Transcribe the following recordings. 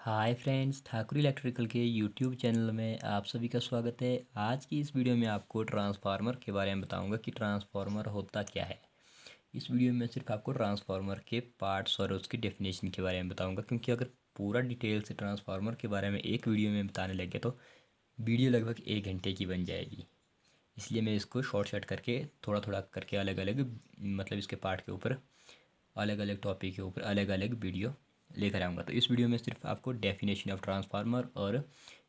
Hi friends, Thakur electrical के YouTube channel में आप सभी का स्वागत है। आज की इस वीडियो में आपको ट्रांसफार्मर के बारे में बताऊंगा कि ट्रांसफार्मर होता क्या है। इस वीडियो में सिर्फ आपको ट्रांसफार्मर के पार्ट्स और उसकी डेफिनेशन के बारे में बताऊंगा, क्योंकि अगर पूरा डिटेल से ट्रांसफार्मर के बारे में एक वीडियो में बताने लगे तो वीडियो लगभग 1 घंटे की बन जाएगी। इसलिए मैं इसको शॉर्ट करके थोड़ा थोड़ा करके अलग अलग मतलब इसके पार्ट के ऊपर अलग अलग टॉपिक के ऊपर अलग अलग वीडियो लेकर आऊँगा। तो इस वीडियो में सिर्फ आपको डेफिनेशन ऑफ ट्रांसफार्मर और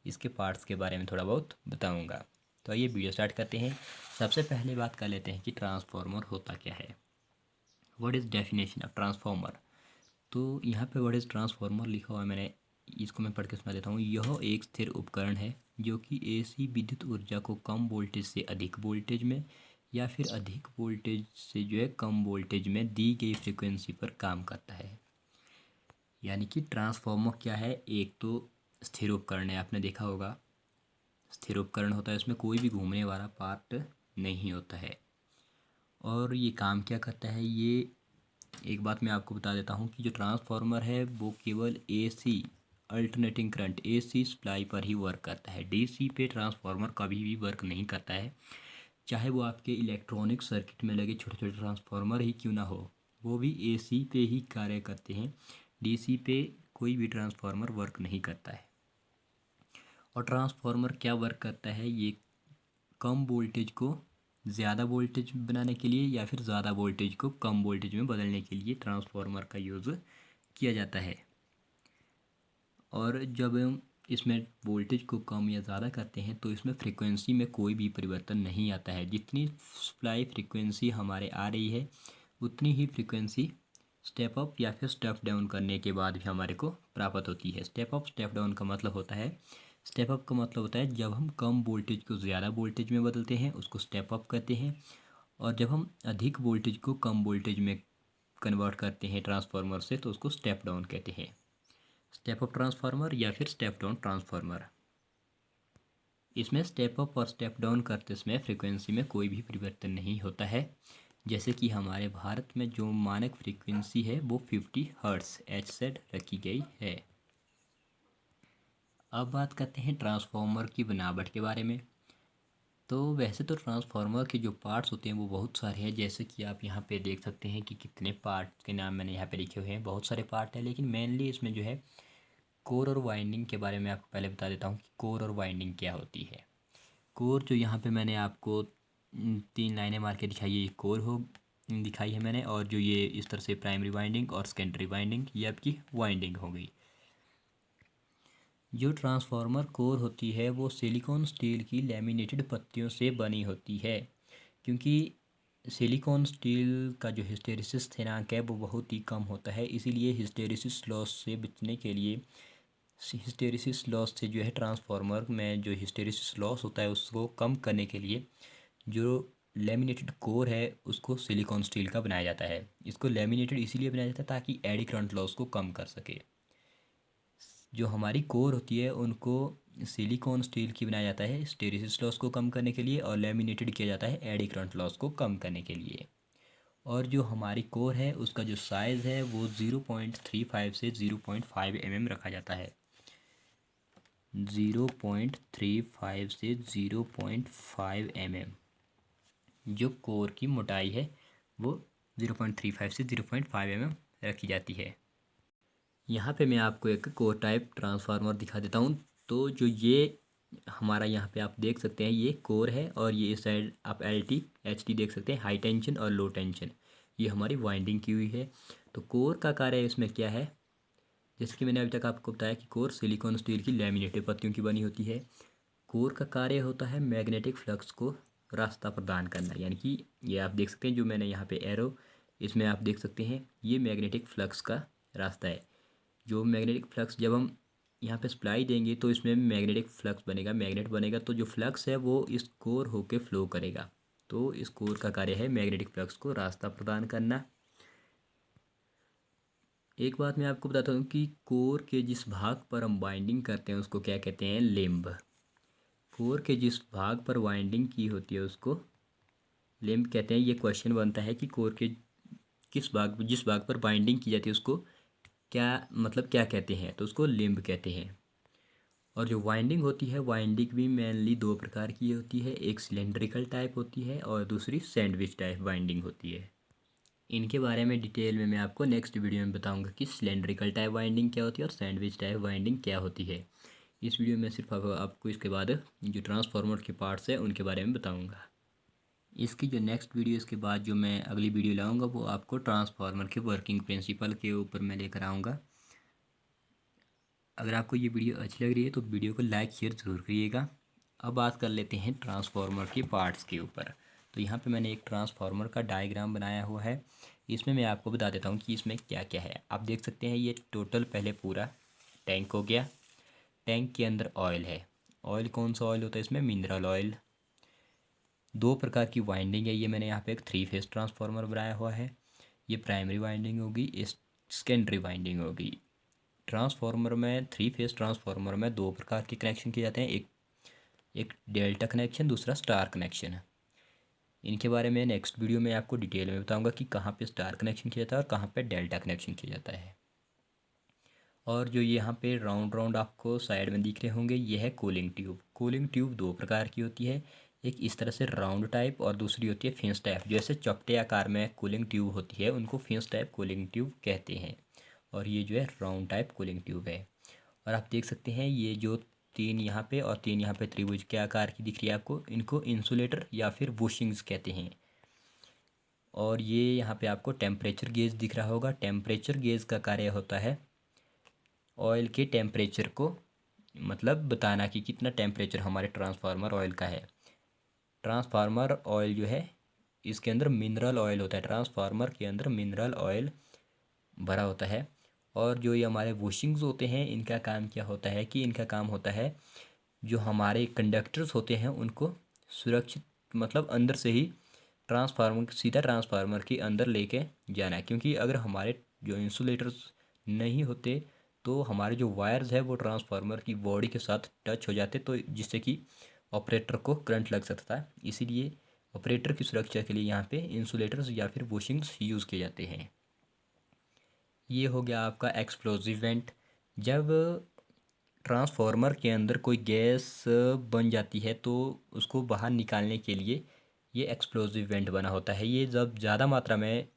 इसके पार्ट्स के बारे में थोड़ा बहुत बताऊँगा। तो आइए वीडियो स्टार्ट करते हैं। सबसे पहले बात कर लेते हैं कि ट्रांसफार्मर होता क्या है। What is definition of transformer. तो यहाँ पे व्हाट इज़ ट्रांसफार्मर लिखा हुआ है, मैंने इसको मैं पढ़ के सुना देता हूँ। यह एक स्थिर उपकरण है जो कि एसी विद्युत ऊर्जा को कम वोल्टेज से अधिक वोल्टेज में या फिर अधिक वोल्टेज से कम वोल्टेज में दी गई फ्रिक्वेंसी पर काम करता है। यानी कि ट्रांसफार्मर क्या है, एक तो स्थिर उपकरण है। आपने देखा होगा स्थिर उपकरण होता है, इसमें कोई भी घूमने वाला पार्ट नहीं होता है। और ये काम क्या करता है, ये एक बात मैं आपको बता देता हूँ कि जो ट्रांसफार्मर है वो केवल AC alternating current AC supply पर ही वर्क करता है। डीसी पे ट्रांसफार्मर कभी भी वर्क नहीं करता है। चाहे वो आपके इलेक्ट्रॉनिक सर्किट में लगे छोटे छोटे ट्रांसफार्मर ही क्यों ना हो, वो भी एसी पे ही कार्य करते हैं। डीसी पे कोई भी ट्रांसफार्मर वर्क नहीं करता है। और ट्रांसफार्मर क्या वर्क करता है, ये कम वोल्टेज को ज़्यादा वोल्टेज बनाने के लिए या फिर ज़्यादा वोल्टेज को कम वोल्टेज में बदलने के लिए ट्रांसफार्मर का यूज़ किया जाता है। और जब हम इसमें वोल्टेज को कम या ज़्यादा करते हैं तो इसमें फ्रीक्वेंसी में कोई भी परिवर्तन नहीं आता है। जितनी सप्लाई फ्रीक्वेंसी हमारे आ रही है उतनी ही फ्रीक्वेंसी स्टेप अप या फिर स्टेप डाउन करने के बाद भी हमारे को प्राप्त होती है। स्टेप अप स्टेप डाउन का मतलब होता है, स्टेप अप का मतलब होता है जब हम कम वोल्टेज को ज़्यादा वोल्टेज में बदलते हैं उसको स्टेप अप कहते हैं। और जब हम अधिक वोल्टेज को कम वोल्टेज में कन्वर्ट करते हैं ट्रांसफार्मर से तो उसको स्टेप डाउन कहते हैं। स्टेप अप ट्रांसफार्मर या फिर स्टेप डाउन ट्रांसफार्मर। इसमें स्टेप अप और स्टेप डाउन करते समय फ्रीक्वेंसी में कोई भी परिवर्तन नहीं होता है। जैसे कि हमारे भारत में जो मानक फ्रीक्वेंसी है वो 50 हर्ट्ज एचजेड रखी गई है। अब बात करते हैं ट्रांसफार्मर की बनावट के बारे में। तो वैसे तो ट्रांसफार्मर के जो पार्ट्स होते हैं वो बहुत सारे हैं, जैसे कि आप यहाँ पे देख सकते हैं कि कितने पार्ट के नाम मैंने यहाँ पे लिखे हुए हैं। बहुत सारे पार्ट हैं, लेकिन मेनली इसमें कोर और वाइंडिंग के बारे में आपको पहले बता देता हूँ कि कोर और वाइंडिंग क्या होती है। कोर जो यहाँ पे मैंने आपको 3 लाइनें मार के दिखाई है, ये कोर हो दिखाई है मैंने। और जो ये इस तरह से प्राइमरी वाइंडिंग और सेकेंडरी वाइंडिंग, ये आपकी वाइंडिंग हो गई। जो ट्रांसफार्मर कोर होती है वो सिलिकॉन स्टील की लैमिनेटेड पत्तियों से बनी होती है। क्योंकि सिलिकॉन स्टील का जो हिस्टैरिसीस स्थिरांक है वो बहुत ही कम होता है, इसीलिए हिस्टैरिसीस लॉस से बचने के लिए हिस्टैरिसीस लॉस से ट्रांसफार्मर में जो हिस्टैरिसीस लॉस होता है उसको कम करने के लिए जो लेमिनेटेड कोर है उसको सिलिकॉन स्टील का बनाया जाता है। इसको लेमिनेटेड इसीलिए बनाया जाता है ताकि एडी करंट लॉस को कम कर सके। जो हमारी कोर होती है उनको सिलिकॉन स्टील की बनाया जाता है हिस्टैरिसीस लॉस को कम करने के लिए, और लेमिनेटेड किया जाता है एडी करंट लॉस को कम करने के लिए। और जो हमारी कोर है उसका जो साइज़ है वो 0.35 से 0.5 mm रखा जाता है। 0.35 से 0.5 mm जो कोर की मोटाई है वो 0.35 से 0.5 mm रखी जाती है। यहाँ पे मैं आपको एक कोर टाइप ट्रांसफार्मर दिखा देता हूँ। तो जो ये हमारा यहाँ पे आप देख सकते हैं ये कोर है, और ये इस साइड आप एल टी एच टी देख सकते हैं, हाई टेंशन और लो टेंशन। ये हमारी वाइंडिंग की हुई है। तो कोर का कार्य इसमें क्या है, जैसे कि मैंने अभी तक आपको बताया कि कोर सिलिकॉन स्टील की लैमिनेटेड पत्तियों की बनी होती है। कोर का कार्य होता है मैग्नेटिक फ्लक्स को रास्ता प्रदान करना। यानी कि ये आप देख सकते हैं जो मैंने यहाँ पे एरो इसमें आप देख सकते हैं, ये मैग्नेटिक फ्लक्स का रास्ता है। जो मैग्नेटिक फ्लक्स जब हम यहाँ पे सप्लाई देंगे तो इसमें मैग्नेटिक फ्लक्स बनेगा, मैग्नेट बनेगा, तो जो फ्लक्स है वो इस कोर होके फ्लो करेगा। तो इस कोर का कार्य है मैग्नेटिक फ्लक्स को रास्ता प्रदान करना। एक बात मैं आपको बताता हूँ कि कोर के जिस भाग पर हम बाइंडिंग करते हैं उसको क्या कहते हैं, लिम्ब। कोर के जिस भाग पर वाइंडिंग की होती है उसको लिम्ब कहते हैं। ये क्वेश्चन बनता है कि कोर के जिस भाग पर बाइंडिंग की जाती है उसको क्या मतलब क्या कहते हैं, तो उसको लिम्ब कहते हैं। और जो वाइंडिंग होती है, वाइंडिंग भी मेनली दो प्रकार की होती है, एक सिलेंड्रिकल टाइप होती है और दूसरी सैंडविच टाइप वाइंडिंग होती है। इनके बारे में डिटेल में मैं आपको नेक्स्ट वीडियो में बताऊंगा कि सिलेंड्रिकल टाइप वाइंडिंग क्या होती है और सैंडविच टाइप वाइंडिंग क्या होती है। इस वीडियो में सिर्फ आपको इसके बाद जो ट्रांसफार्मर के पार्ट्स हैं उनके बारे में बताऊंगा। इसकी जो नेक्स्ट वीडियो इसके बाद जो मैं अगली वीडियो लाऊंगा वो आपको ट्रांसफार्मर के वर्किंग प्रिंसिपल के ऊपर मैं लेकर आऊँगा। अगर आपको ये वीडियो अच्छी लग रही है तो वीडियो को लाइक शेयर ज़रूर करिएगा। अब बात कर लेते हैं ट्रांसफार्मर के पार्ट्स के ऊपर। तो यहाँ पे मैंने एक ट्रांसफार्मर का डायग्राम बनाया हुआ है। इसमें मैं आपको बता देता हूँ कि इसमें क्या क्या है। आप देख सकते हैं ये टोटल पहले पूरा टैंक हो गया। टैंक के अंदर ऑयल है। ऑयल कौन सा ऑयल होता है इसमें? Mineral oil. दो प्रकार की वाइंडिंग है। ये मैंने यहाँ पे एक 3 फेस ट्रांसफार्मर बनाया हुआ है। ये प्राइमरी वाइंडिंग होगी, इस सेकेंडरी वाइंडिंग होगी। ट्रांसफार्मर में 3 फेस ट्रांसफार्मर में दो प्रकार के कनेक्शन किए जाते हैं, एक एक डेल्टा कनेक्शन, दूसरा स्टार कनेक्शन। इनके बारे में नेक्स्ट वीडियो में आपको डिटेल में बताऊंगा कि कहाँ पे स्टार कनेक्शन किया जाता है और कहाँ पे डेल्टा कनेक्शन किया जाता है। और जो यहाँ पे राउंड राउंड आपको साइड में दिख रहे होंगे ये है कूलिंग ट्यूब। कूलिंग ट्यूब दो प्रकार की होती है, एक इस तरह से राउंड टाइप और दूसरी होती है फिंस टाइप। जैसे चपटे आकार में कूलिंग ट्यूब होती है उनको फिंस टाइप कूलिंग ट्यूब कहते हैं, और ये जो है राउंड टाइप कूलिंग ट्यूब है। और आप देख सकते हैं ये जो तीन यहाँ पे और तीन यहाँ पे त्रिभुज के आकार की दिख रही है आपको, इनको इंसुलेटर या फिर बुशिंग्स कहते हैं। और ये यहाँ पे आपको टेम्परेचर गेज दिख रहा होगा। टेम्परेचर गेज का कार्य होता है ऑयल के टेम्परेचर को मतलब बताना कि कितना टेम्परेचर हमारे ट्रांसफार्मर ऑयल का है। ट्रांसफार्मर ऑयल जो है इसके अंदर मिनरल ऑयल होता है। ट्रांसफार्मर के अंदर मिनरल ऑयल भरा होता है। और जो ये हमारे वॉशिंग्स होते हैं इनका काम क्या होता है कि इनका काम होता है जो हमारे कंडक्टर्स होते हैं उनको सुरक्षित मतलब अंदर से ही ट्रांसफार्मर सीधा ट्रांसफार्मर के अंदर लेके जाना है। क्योंकि अगर हमारे जो इंसुलेटर्स नहीं होते तो हमारे जो वायर्स है वो ट्रांसफार्मर की बॉडी के साथ टच हो जाते, तो जिससे कि ऑपरेटर को करंट लग सकता है। इसीलिए ऑपरेटर की सुरक्षा के लिए यहाँ पे इंसुलेटर्स या फिर वॉशिंग्स यूज़ किए जाते हैं। ये हो गया आपका एक्सप्लोजिव वेंट। जब ट्रांसफार्मर के अंदर कोई गैस बन जाती है तो उसको बाहर निकालने के लिए ये एक्सप्लोजिव वेंट बना होता है। ये जब ज़्यादा मात्रा में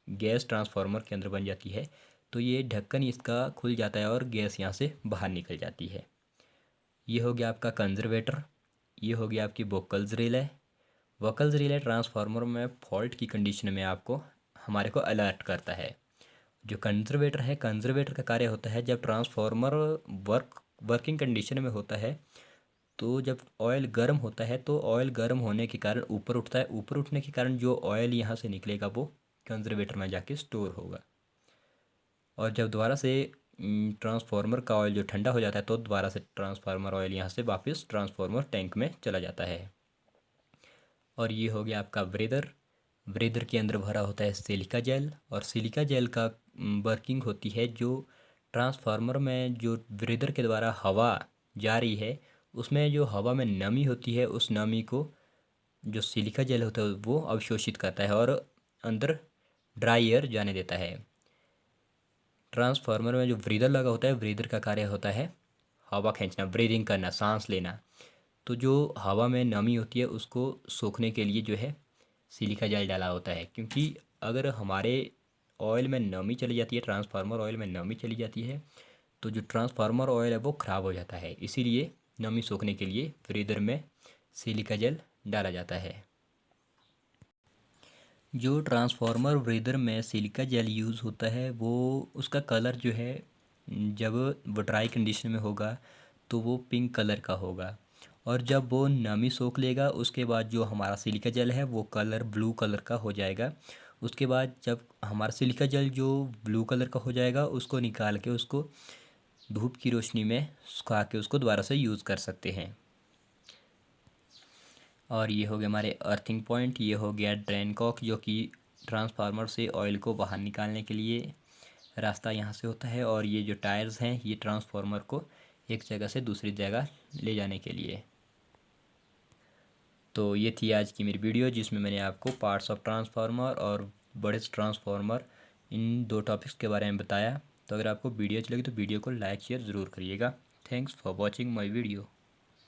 गैस ट्रांसफार्मर के अंदर बन जाती है तो ये ढक्कन इसका खुल जाता है और गैस यहाँ से बाहर निकल जाती है। ये हो गया आपका कंजर्वेटर। ये हो गया आपकी vocals relay. Vocals relay transformer में फॉल्ट की कंडीशन में आपको हमारे को अलर्ट करता है। जो कंजर्वेटर है, कंजर्वेटर का कार्य होता है जब ट्रांसफार्मर वर्किंग कंडीशन में होता है तो जब ऑयल गर्म होता है तो ऑयल गर्म होने के कारण ऊपर उठता है। ऊपर उठने के कारण जो ऑयल यहाँ से निकलेगा वो कंजर्वेटर में जाके स्टोर होगा। और जब दोबारा से ट्रांसफार्मर का ऑयल जो ठंडा हो जाता है तो दोबारा से ट्रांसफार्मर ऑयल यहाँ से वापस ट्रांसफार्मर टैंक में चला जाता है। और ये हो गया आपका ब्रेदर। ब्रेदर के अंदर भरा होता है सिलिका जेल, और सिलिका जेल का वर्किंग होती है जो ट्रांसफार्मर में जो ब्रेदर के द्वारा हवा जा रही है उसमें जो हवा में नमी होती है उस नमी को जो सिलिका जेल होता है वो अवशोषित करता है और अंदर ड्राई एयर जाने देता है। ट्रांसफार्मर में जो ब्रीदर लगा होता है, ब्रीदर का कार्य होता है हवा खींचना, ब्रीदिंग करना, सांस लेना। तो जो हवा में नमी होती है उसको सोखने के लिए जो है सिलिका जेल डाला होता है। क्योंकि अगर हमारे ऑयल में नमी चली जाती है, ट्रांसफार्मर ऑयल में नमी चली जाती है तो जो ट्रांसफार्मर ऑयल है वो ख़राब हो जाता है। इसीलिए नमी सोखने के लिए ब्रीदर में सिलिका जेल डाला जाता है। जो ट्रांसफार्मर ब्रीदर में सिलिका जेल यूज़ होता है वो उसका कलर जो है जब वो ड्राई कंडीशन में होगा तो वो पिंक कलर का होगा, और जब वो नमी सोख लेगा उसके बाद जो हमारा सिलिका जेल है वो कलर ब्लू कलर का हो जाएगा। उसके बाद जब हमारा सिलिका जेल जो ब्लू कलर का हो जाएगा उसको निकाल के उसको धूप की रोशनी में सुखा के उसको दोबारा से यूज़ कर सकते हैं। और ये हो गया हमारे अर्थिंग पॉइंट। ये हो गया ड्रेन कॉक जो कि ट्रांसफार्मर से ऑयल को बाहर निकालने के लिए रास्ता यहाँ से होता है। और ये जो टायर्स हैं ये ट्रांसफार्मर को एक जगह से दूसरी जगह ले जाने के लिए। तो ये थी आज की मेरी वीडियो जिसमें मैंने आपको पार्ट्स ऑफ ट्रांसफार्मर और बड़े ट्रांसफार्मर इन दो टॉपिक्स के बारे में बताया। तो अगर आपको वीडियो अच्छी लगी तो वीडियो को लाइक शेयर ज़रूर करिएगा। Thanks for watching my video.